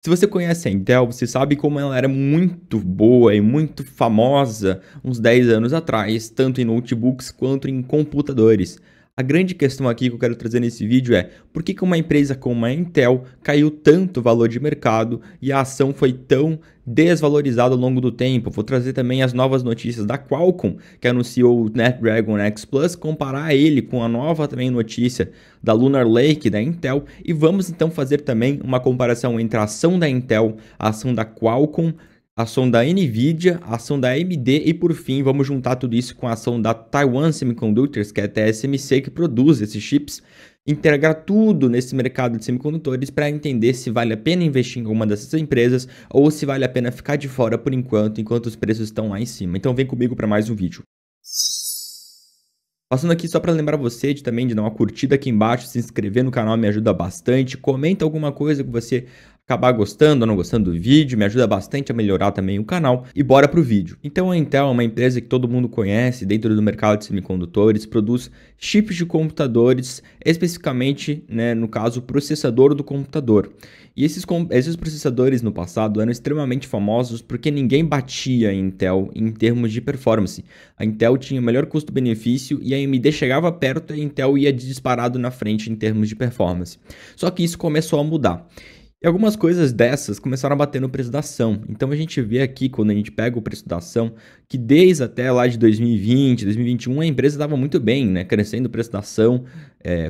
Se você conhece a Intel, você sabe como ela era muito boa e muito famosa uns 10 anos atrás, tanto em notebooks quanto em computadores. A grande questão aqui que eu quero trazer nesse vídeo é por que uma empresa como a Intel caiu tanto o valor de mercado e a ação foi tão desvalorizada ao longo do tempo. Vou trazer também as novas notícias da Qualcomm, que anunciou o Snapdragon X Plus, comparar ele com a nova também notícia da Lunar Lake da Intel, e vamos então fazer também uma comparação entre a ação da Intel, a ação da Qualcomm, a ação da Nvidia, a ação da AMD e por fim vamos juntar tudo isso com a ação da Taiwan Semiconductors, que é a TSMC, que produz esses chips, integrar tudo nesse mercado de semicondutores para entender se vale a pena investir em alguma dessas empresas ou se vale a pena ficar de fora por enquanto os preços estão lá em cima. Então vem comigo para mais um vídeo. Passando aqui só para lembrar você também de dar uma curtida aqui embaixo, se inscrever no canal me ajuda bastante, comenta alguma coisa que você acabar gostando ou não gostando do vídeo, me ajuda bastante a melhorar também o canal e bora pro vídeo. Então a Intel é uma empresa que todo mundo conhece dentro do mercado de semicondutores, produz chips de computadores, especificamente, né, no caso, o processador do computador. E esses processadores no passado eram extremamente famosos porque ninguém batia a Intel em termos de performance. A Intel tinha o melhor custo-benefício e a AMD chegava perto e a Intel ia disparado na frente em termos de performance. Só que isso começou a mudar. E algumas coisas dessas começaram a bater no preço da ação. Então a gente vê aqui, quando a gente pega o preço da ação, que desde até lá de 2020, 2021, a empresa estava muito bem, né? Crescendo o preço da ação,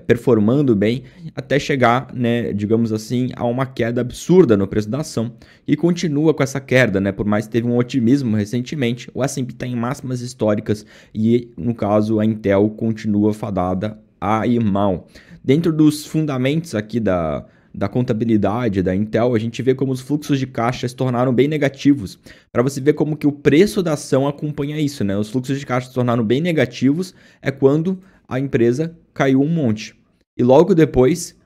performando bem, até chegar, né, digamos assim, a uma queda absurda no preço da ação. E continua com essa queda, né? Por mais que teve um otimismo recentemente, o S&P está em máximas históricas e, no caso, a Intel continua fadada a ir mal. Dentro dos fundamentos aqui da contabilidade da Intel, a gente vê como os fluxos de caixa se tornaram bem negativos. Para você ver como que o preço da ação acompanha isso, né? Os fluxos de caixa se tornaram bem negativos é quando a empresa caiu um monte. E logo depois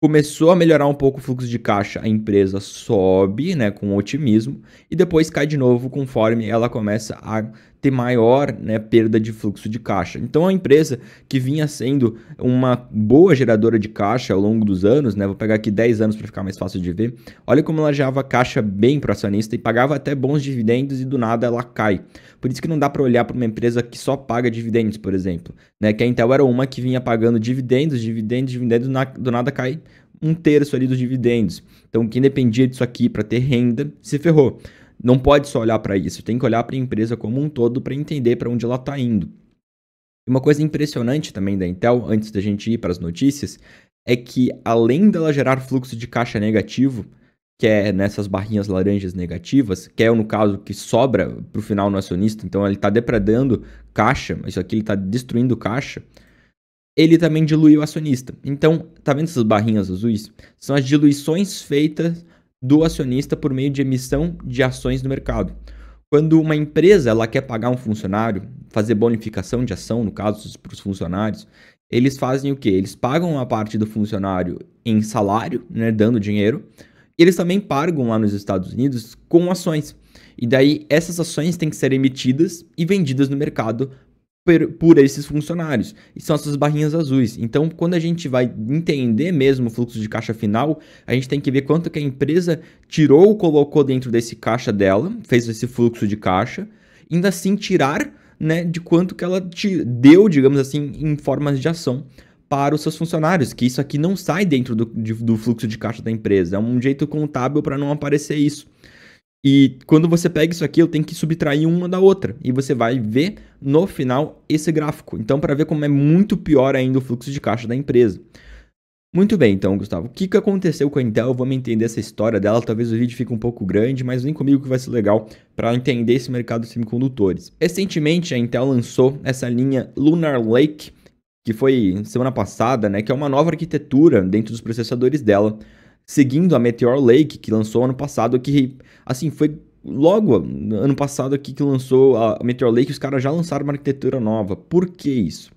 começou a melhorar um pouco o fluxo de caixa, a empresa sobe, né, com otimismo, e depois cai de novo conforme ela começa a ter maior, né, perda de fluxo de caixa. Então a empresa que vinha sendo uma boa geradora de caixa ao longo dos anos, né, vou pegar aqui 10 anos para ficar mais fácil de ver, olha como ela gerava caixa bem para o acionista e pagava até bons dividendos e do nada ela cai. Por isso que não dá para olhar para uma empresa que só paga dividendos, por exemplo, né, que a Intel era uma que vinha pagando dividendos, do nada cai um terço ali dos dividendos. Então, quem dependia disso aqui para ter renda se ferrou. Não pode só olhar para isso, tem que olhar para a empresa como um todo para entender para onde ela está indo. E uma coisa impressionante também da Intel, antes da gente ir para as notícias, é que além dela gerar fluxo de caixa negativo, que é nessas barrinhas laranjas negativas, que é no caso que sobra para o final no acionista, então ele está depredando caixa, isso aqui ele está destruindo caixa, ele também dilui o acionista. Então, tá vendo essas barrinhas azuis? São as diluições feitas do acionista por meio de emissão de ações no mercado. Quando uma empresa ela quer pagar um funcionário, fazer bonificação de ação, no caso, para os funcionários, eles fazem o quê? Eles pagam a parte do funcionário em salário, né, dando dinheiro, e eles também pagam lá nos Estados Unidos com ações. E daí, essas ações têm que ser emitidas e vendidas no mercado por esses funcionários. E são essas barrinhas azuis. Então, quando a gente vai entender mesmo o fluxo de caixa final, a gente tem que ver quanto que a empresa tirou ou colocou dentro desse caixa dela, fez esse fluxo de caixa, ainda assim tirar, né, de quanto que ela deu, digamos assim, em formas de ação para os seus funcionários, que isso aqui não sai dentro do fluxo de caixa da empresa. É um jeito contábil para não aparecer isso. E quando você pega isso aqui, eu tenho que subtrair uma da outra. E você vai ver no final esse gráfico. Então, para ver como é muito pior ainda o fluxo de caixa da empresa. Muito bem, então, Gustavo. O que aconteceu com a Intel? Vamos entender essa história dela. Talvez o vídeo fique um pouco grande, mas vem comigo que vai ser legal para entender esse mercado de semicondutores. Recentemente, a Intel lançou essa linha Lunar Lake, que foi semana passada, né? Que é uma nova arquitetura dentro dos processadores dela, seguindo a Meteor Lake, que lançou ano passado, que, assim, foi logo ano passado aqui que lançou a Meteor Lake, os caras já lançaram uma arquitetura nova. Por que isso?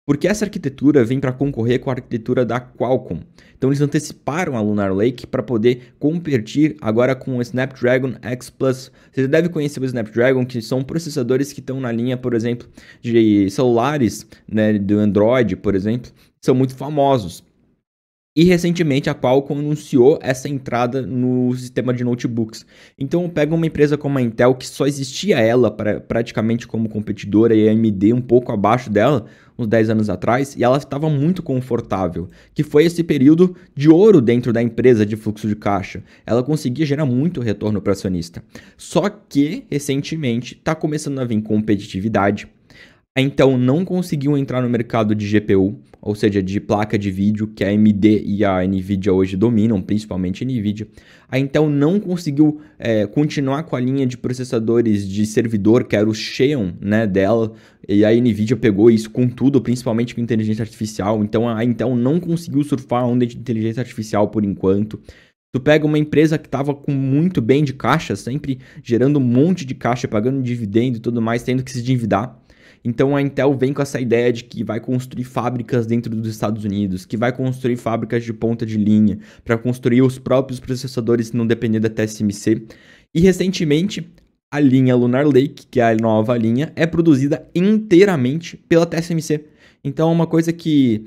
Porque essa arquitetura vem para concorrer com a arquitetura da Qualcomm. Então eles anteciparam a Lunar Lake para poder competir agora com o Snapdragon X Plus. Você já deve conhecer o Snapdragon, que são processadores que estão na linha, por exemplo, de celulares, né, do Android, por exemplo, são muito famosos. E recentemente a Qualcomm anunciou essa entrada no sistema de notebooks. Então pega uma empresa como a Intel, que só existia ela praticamente como competidora e a AMD um pouco abaixo dela, uns 10 anos atrás, e ela estava muito confortável, que foi esse período de ouro dentro da empresa de fluxo de caixa. Ela conseguia gerar muito retorno para o acionista. Só que, recentemente, está começando a vir competitividade. A Intel não conseguiu entrar no mercado de GPU, ou seja, de placa de vídeo, que a AMD e a Nvidia hoje dominam, principalmente a Nvidia. A Intel não conseguiu continuar com a linha de processadores de servidor, que era o Xeon, né, dela, e a Nvidia pegou isso com tudo, principalmente com inteligência artificial. Então a Intel não conseguiu surfar a onda de inteligência artificial por enquanto. Tu pega uma empresa que estava com muito bem de caixa, sempre gerando um monte de caixa, pagando dividendo e tudo mais, tendo que se endividar. Então a Intel vem com essa ideia de que vai construir fábricas dentro dos Estados Unidos, que vai construir fábricas de ponta de linha, para construir os próprios processadores não depender da TSMC. E recentemente, a linha Lunar Lake, que é a nova linha, é produzida inteiramente pela TSMC. Então é uma coisa que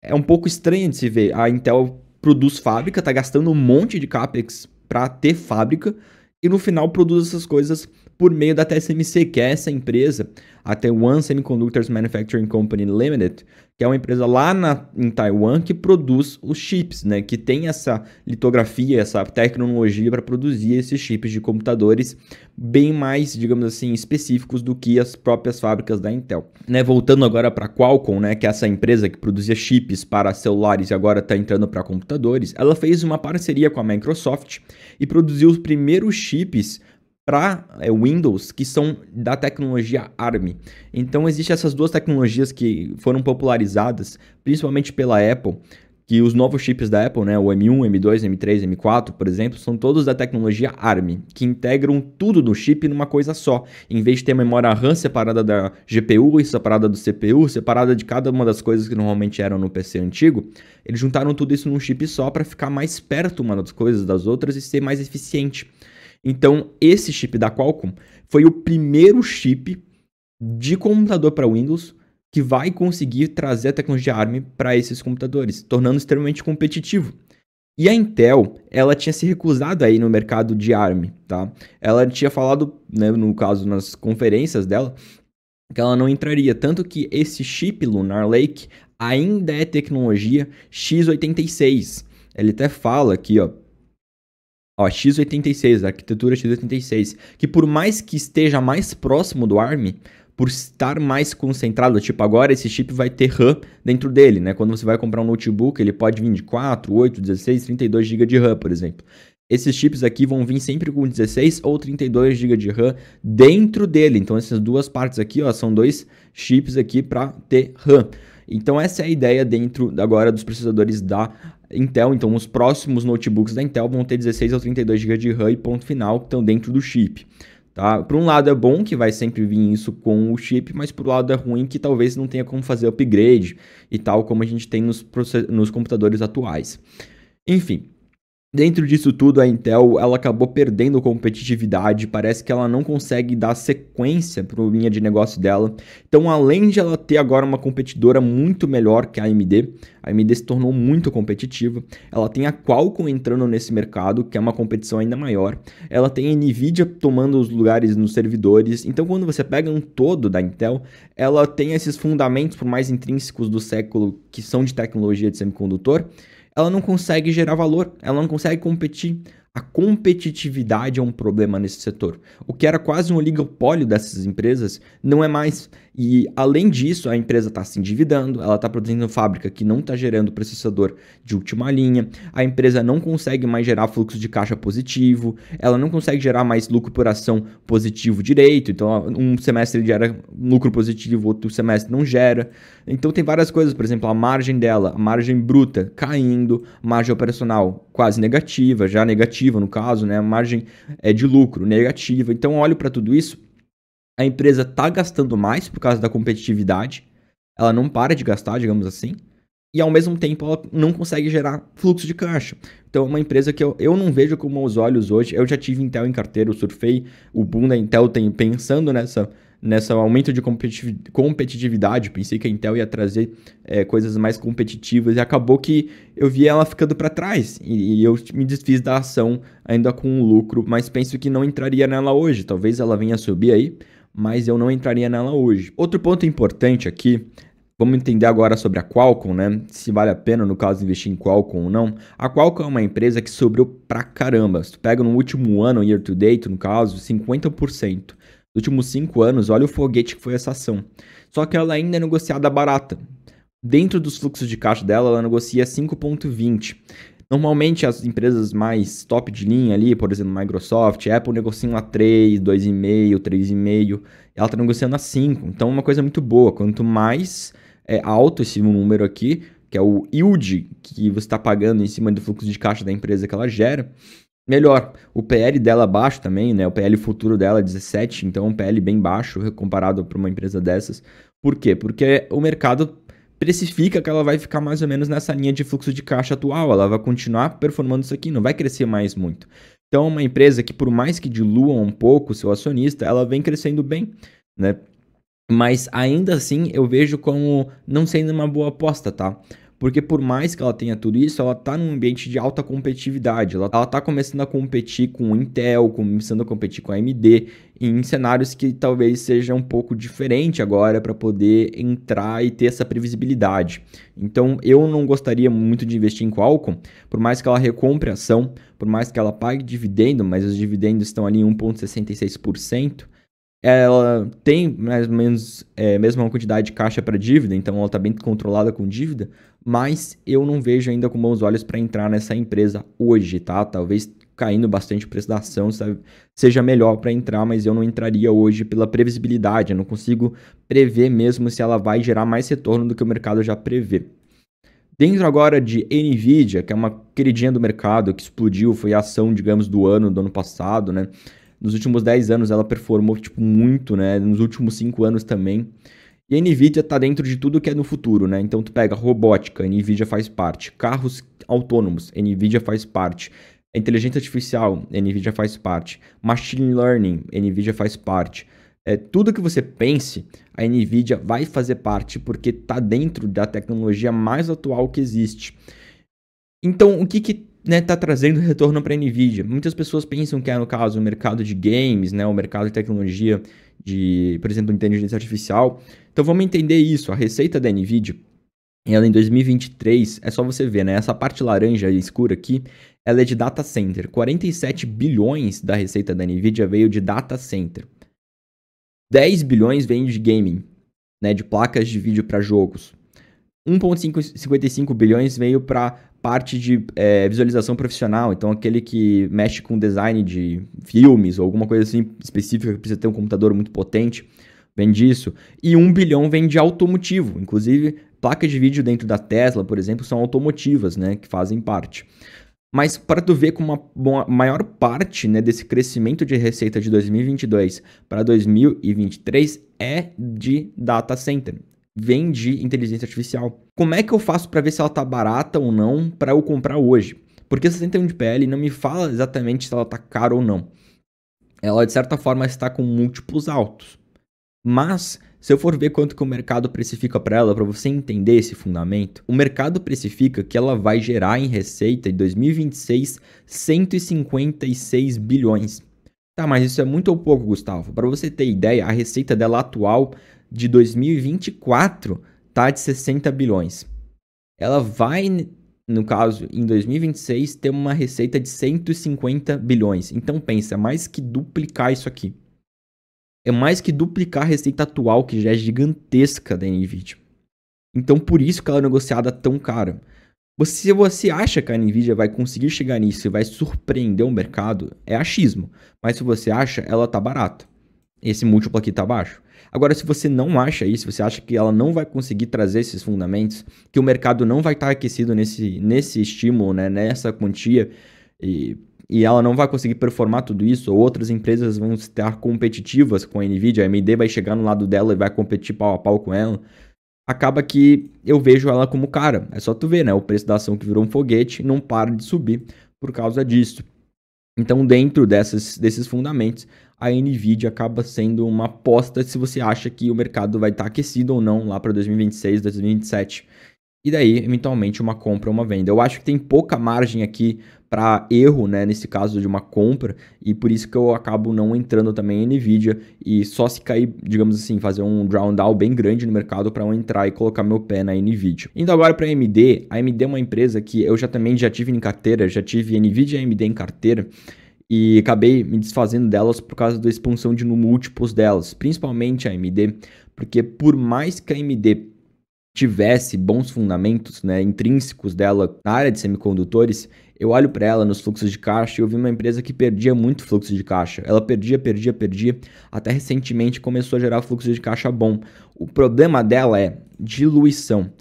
é um pouco estranha de se ver. A Intel produz fábrica, está gastando um monte de CAPEX para ter fábrica, e no final produz essas coisas por meio da TSMC, que é essa empresa, a Taiwan Semiconductor Manufacturing Company Limited, que é uma empresa lá em Taiwan que produz os chips, né? Que tem essa litografia, essa tecnologia para produzir esses chips de computadores bem mais, digamos assim, específicos do que as próprias fábricas da Intel. Né? Voltando agora para a Qualcomm, né? Que é essa empresa que produzia chips para celulares e agora está entrando para computadores, ela fez uma parceria com a Microsoft e produziu os primeiros chips para Windows, que são da tecnologia ARM. Então, existem essas duas tecnologias que foram popularizadas, principalmente pela Apple, que os novos chips da Apple, né, o M1, M2, M3, M4, por exemplo, são todos da tecnologia ARM, que integram tudo do chip numa coisa só. Em vez de ter memória RAM separada da GPU e separada do CPU, separada de cada uma das coisas que normalmente eram no PC antigo, eles juntaram tudo isso num chip só para ficar mais perto uma das coisas das outras e ser mais eficiente. Então, esse chip da Qualcomm foi o primeiro chip de computador para Windows que vai conseguir trazer a tecnologia ARM para esses computadores, tornando extremamente competitivo. E a Intel, ela tinha se recusado aí no mercado de ARM, tá? Ela tinha falado, né, no caso, nas conferências dela, que ela não entraria, tanto que esse chip Lunar Lake ainda é tecnologia x86. Ele até fala aqui, ó, x86, a arquitetura x86, que por mais que esteja mais próximo do ARM, por estar mais concentrado, tipo agora esse chip vai ter RAM dentro dele, né? Quando você vai comprar um notebook, ele pode vir de 4, 8, 16, 32 GB de RAM, por exemplo. Esses chips aqui vão vir sempre com 16 ou 32 GB de RAM dentro dele. Então essas duas partes aqui, ó, são dois chips aqui para ter RAM. Então essa é a ideia dentro agora dos processadores da Intel. Então os próximos notebooks da Intel vão ter 16 ou 32 GB de RAM e ponto final, que estão dentro do chip. Tá? Por um lado é bom que vai sempre vir isso com o chip, mas por um lado é ruim que talvez não tenha como fazer upgrade e tal, como a gente tem nos computadores atuais. Enfim. Dentro disso tudo, a Intel ela acabou perdendo competitividade, parece que ela não consegue dar sequência para a linha de negócio dela. Então, além de ela ter agora uma competidora muito melhor que a AMD se tornou muito competitiva. Ela tem a Qualcomm entrando nesse mercado, que é uma competição ainda maior. Ela tem a Nvidia tomando os lugares nos servidores. Então, quando você pega um todo da Intel, ela tem esses fundamentos, por mais intrínsecos do século, que são de tecnologia de semicondutor, ela não consegue gerar valor, ela não consegue competir. A competitividade é um problema nesse setor. O que era quase um oligopólio dessas empresas não é mais. E, além disso, a empresa está se endividando, ela está produzindo fábrica que não está gerando processador de última linha, a empresa não consegue mais gerar fluxo de caixa positivo, ela não consegue gerar mais lucro por ação positivo direito, então um semestre gera lucro positivo, outro semestre não gera. Então tem várias coisas, por exemplo, a margem dela, a margem bruta caindo, margem operacional quase negativa, já negativa no caso, né? A margem de lucro negativa. Então olho para tudo isso, a empresa está gastando mais por causa da competitividade, ela não para de gastar, digamos assim, e ao mesmo tempo ela não consegue gerar fluxo de caixa. Então é uma empresa que eu não vejo com meus olhos hoje. Eu já tive Intel em carteira, eu surfei o boom da Intel pensando nesse aumento de competitividade. Pensei que a Intel ia trazer coisas mais competitivas e acabou que eu vi ela ficando para trás e eu me desfiz da ação ainda com lucro, mas penso que não entraria nela hoje. Talvez ela venha subir aí, mas eu não entraria nela hoje. Outro ponto importante aqui, vamos entender agora sobre a Qualcomm, né? Se vale a pena, no caso, investir em Qualcomm ou não. A Qualcomm é uma empresa que sobrou pra caramba. Se tu pega no último ano, year to date, no caso, 50%. Nos últimos 5 anos, olha o foguete que foi essa ação. Só que ela ainda é negociada barata. Dentro dos fluxos de caixa dela, ela negocia 5,20. Normalmente, as empresas mais top de linha ali, por exemplo, Microsoft, Apple, negociam a 3, 2,5, 3,5. Ela está negociando a 5. Então, é uma coisa muito boa. Quanto mais alto esse número aqui, que é o yield que você está pagando em cima do fluxo de caixa da empresa que ela gera, melhor. O PL dela baixo também, né? O PL futuro dela é 17, então é um PL bem baixo comparado para uma empresa dessas. Por quê? Porque o mercado precifica que ela vai ficar mais ou menos nessa linha de fluxo de caixa atual. Ela vai continuar performando isso aqui, não vai crescer mais muito. Então, uma empresa que, por mais que dilua um pouco o seu acionista, ela vem crescendo bem, né? Mas ainda assim eu vejo como não sendo uma boa aposta, tá? Porque por mais que ela tenha tudo isso, ela tá num ambiente de alta competitividade. Ela tá começando a competir com o Intel, começando a competir com a AMD, em cenários que talvez seja um pouco diferente agora para poder entrar e ter essa previsibilidade. Então eu não gostaria muito de investir em Qualcomm, por mais que ela recompre a ação, por mais que ela pague dividendo, mas os dividendos estão ali em 1,66%. Ela tem mais ou menos a mesma quantidade de caixa para dívida, então ela está bem controlada com dívida, mas eu não vejo ainda com bons olhos para entrar nessa empresa hoje, tá? Talvez caindo bastante o preço da ação seja melhor para entrar, mas eu não entraria hoje pela previsibilidade, eu não consigo prever mesmo se ela vai gerar mais retorno do que o mercado já prevê. Dentro agora de Nvidia, que é uma queridinha do mercado, que explodiu, foi a ação, digamos, do ano passado, né? Nos últimos 10 anos ela performou tipo, muito, né? Nos últimos 5 anos também. E a Nvidia está dentro de tudo que é no futuro, né? Então tu pega robótica, a Nvidia faz parte. Carros autônomos, a Nvidia faz parte. A inteligência artificial, a Nvidia faz parte. Machine learning, a Nvidia faz parte. Tudo que você pense, a Nvidia vai fazer parte porque está dentro da tecnologia mais atual que existe. Então, o que tá trazendo retorno para a Nvidia? Muitas pessoas pensam que é, no caso, o mercado de games, né, o mercado de tecnologia de, por exemplo, inteligência artificial. Então, vamos entender isso. A receita da Nvidia, ela em 2023, é só você ver, né? Essa parte laranja escura aqui, ela é de data center. 47 bilhões da receita da Nvidia veio de data center. 10 bilhões vem de gaming, né, de placas de vídeo para jogos. 1,55 bilhões veio para parte de visualização profissional, então aquele que mexe com design de filmes ou alguma coisa assim específica que precisa ter um computador muito potente, vem disso. E 1 bilhão vem de automotivo, inclusive placas de vídeo dentro da Tesla, por exemplo, são automotivas, né, que fazem parte. Mas para tu ver como a maior parte, né, desse crescimento de receita de 2022 para 2023 é de data center. Vem de inteligência artificial. Como é que eu faço para ver se ela tá barata ou não para eu comprar hoje? Porque 61 de PL não me fala exatamente se ela tá cara ou não. Ela, de certa forma, está com múltiplos altos. Mas, se eu for ver quanto que o mercado precifica para ela, para você entender esse fundamento, o mercado precifica que ela vai gerar em receita em 2026 156 bilhões. Tá, mas isso é muito ou pouco, Gustavo? Para você ter ideia, a receita dela atual de 2024 tá de 60 bilhões. Ela vai, no caso, em 2026, ter uma receita de 150 bilhões. Então pensa, é mais que duplicar isso aqui. É mais que duplicar a receita atual, que já é gigantesca da Nvidia. Então por isso que ela é negociada tão cara. Se você acha que a Nvidia vai conseguir chegar nisso e vai surpreender o mercado, é achismo. Mas se você acha, ela tá barata. Esse múltiplo aqui tá baixo. Agora, se você não acha isso, você acha que ela não vai conseguir trazer esses fundamentos, que o mercado não vai estar aquecido nesse estímulo, né, nessa quantia, e ela não vai conseguir performar tudo isso, ou outras empresas vão estar competitivas com a Nvidia, a AMD vai chegar no lado dela e vai competir pau a pau com ela, acaba que eu vejo ela como cara. É só tu ver, né, o preço da ação que virou um foguete não para de subir por causa disso. Então, dentro desses fundamentos, a NVIDIA acaba sendo uma aposta se você acha que o mercado vai estar aquecido ou não lá para 2026, 2027. E daí, eventualmente, uma compra ou uma venda. Eu acho que tem pouca margem aqui para erro, né, nesse caso de uma compra, e por isso que eu acabo não entrando também em NVIDIA, e só se cair, digamos assim, fazer um drawdown bem grande no mercado para eu entrar e colocar meu pé na NVIDIA. Indo agora para a AMD é uma empresa que eu também já tive em carteira, já tive NVIDIA e AMD em carteira, e acabei me desfazendo delas por causa da expansão de múltiplos delas, principalmente a AMD, porque por mais que a AMD tivesse bons fundamentos, né, intrínsecos dela na área de semicondutores, eu olho para ela nos fluxos de caixa e eu vi uma empresa que perdia muito fluxo de caixa. Ela perdia, até recentemente começou a gerar fluxo de caixa bom. O problema dela é diluição.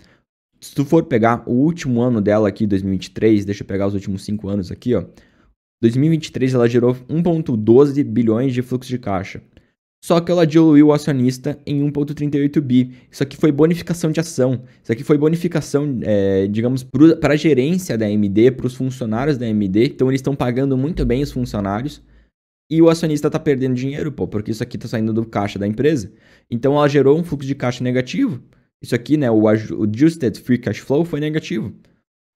Se tu for pegar o último ano dela aqui, 2023, deixa eu pegar os últimos 5 anos aqui, ó. 2023 ela gerou 1,12 bilhões de fluxo de caixa. Só que ela diluiu o acionista em 1,38 bi. Isso aqui foi bonificação de ação. Isso aqui foi bonificação, digamos, para a gerência da AMD, para os funcionários da AMD. Então eles estão pagando muito bem os funcionários. E o acionista está perdendo dinheiro, pô, porque isso aqui está saindo do caixa da empresa. Então ela gerou um fluxo de caixa negativo. Isso aqui, né, o Adjusted Free Cash Flow foi negativo.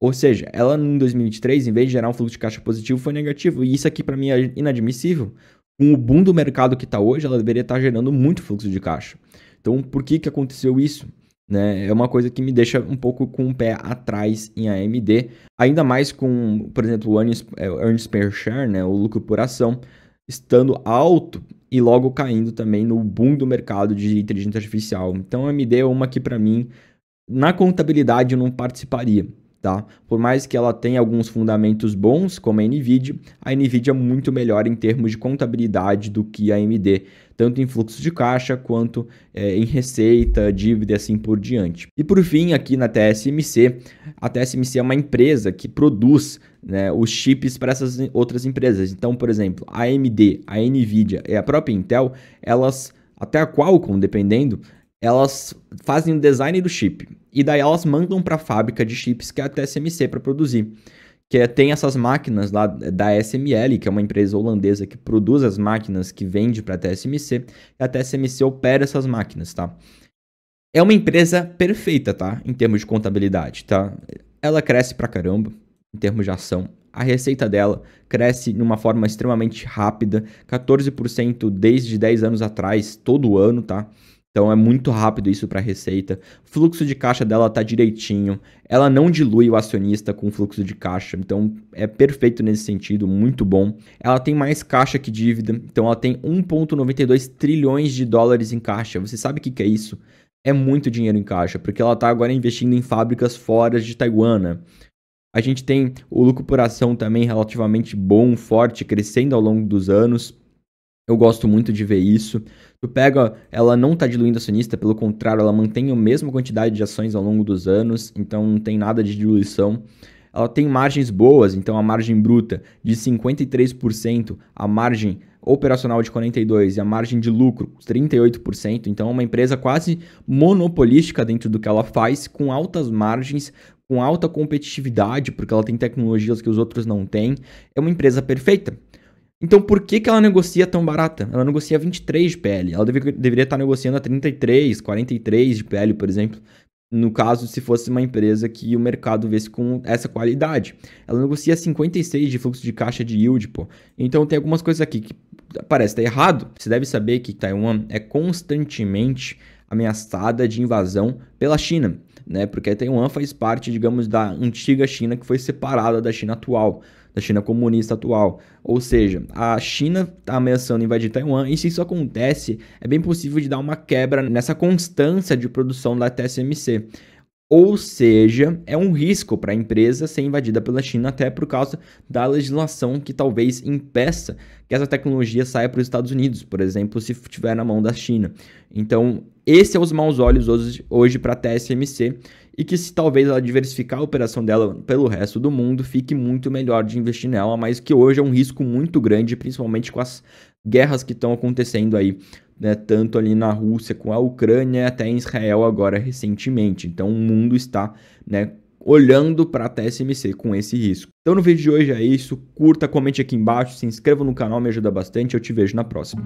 Ou seja, ela em 2023, em vez de gerar um fluxo de caixa positivo, foi negativo. E isso aqui para mim é inadmissível. Com o boom do mercado que está hoje, ela deveria estar gerando muito fluxo de caixa. Então, por que aconteceu isso? Né? É uma coisa que me deixa um pouco com o pé atrás em AMD, ainda mais com, por exemplo, o earnings per share, né? O lucro por ação, estando alto e logo caindo também no boom do mercado de inteligência artificial. Então, a AMD é uma que, para mim, na contabilidade eu não participaria. Tá? Por mais que ela tenha alguns fundamentos bons, como a NVIDIA é muito melhor em termos de contabilidade do que a AMD, tanto em fluxo de caixa quanto em receita, dívida e assim por diante. E por fim, aqui na TSMC, a TSMC é uma empresa que produz, né, os chips para essas outras empresas. Então, por exemplo, a AMD, a NVIDIA e a própria Intel, elas, até a Qualcomm, dependendo, elas fazem o design do chip e daí elas mandam para a fábrica de chips que é a TSMC para produzir. Tem essas máquinas lá da SML, que é uma empresa holandesa que produz as máquinas que vende para a TSMC, e a TSMC opera essas máquinas, tá? É uma empresa perfeita, tá? Em termos de contabilidade, tá? Ela cresce pra caramba em termos de ação. A receita dela cresce de uma forma extremamente rápida, 14% desde 10 anos atrás, todo ano, tá? Então é muito rápido isso para a receita. O fluxo de caixa dela tá direitinho. Ela não dilui o acionista com o fluxo de caixa. Então é perfeito nesse sentido, muito bom. Ela tem mais caixa que dívida. Então ela tem 1,92 trilhões de dólares em caixa. Você sabe o que é isso? É muito dinheiro em caixa, porque ela tá agora investindo em fábricas fora de Taiwan, né? A gente tem o lucro por ação também relativamente bom, forte, crescendo ao longo dos anos. Eu gosto muito de ver isso. Tu pega, ela não está diluindo acionista, pelo contrário, ela mantém a mesma quantidade de ações ao longo dos anos, então não tem nada de diluição. Ela tem margens boas, então a margem bruta de 53%, a margem operacional de 42% e a margem de lucro 38%. Então é uma empresa quase monopolística dentro do que ela faz, com altas margens, com alta competitividade, porque ela tem tecnologias que os outros não têm. É uma empresa perfeita. Então, por que ela negocia tão barata? Ela negocia 23 de PL. Ela deveria estar negociando a 33, 43 de PL, por exemplo. No caso, se fosse uma empresa que o mercado vesse com essa qualidade. Ela negocia 56 de fluxo de caixa de yield, pô. Então, tem algumas coisas aqui que parece estar errado. Você deve saber que Taiwan é constantemente ameaçada de invasão pela China, né? Porque Taiwan faz parte, digamos, da antiga China que foi separada da China atual, da China comunista atual. Ou seja, a China está ameaçando invadir Taiwan, e se isso acontece, é bem possível de dar uma quebra nessa constância de produção da TSMC. Ou seja, é um risco para a empresa ser invadida pela China, até por causa da legislação que talvez impeça que essa tecnologia saia para os Estados Unidos, por exemplo, se estiver na mão da China. Então, esse é os maus olhos hoje para a TSMC, e que se talvez ela diversificar a operação dela pelo resto do mundo, fique muito melhor de investir nela, mas que hoje é um risco muito grande, principalmente com as guerras que estão acontecendo aí, né, tanto ali na Rússia com a Ucrânia, até em Israel agora recentemente. Então o mundo está, né, olhando para a TSMC com esse risco. Então no vídeo de hoje é isso, curta, comente aqui embaixo, se inscreva no canal, me ajuda bastante, eu te vejo na próxima.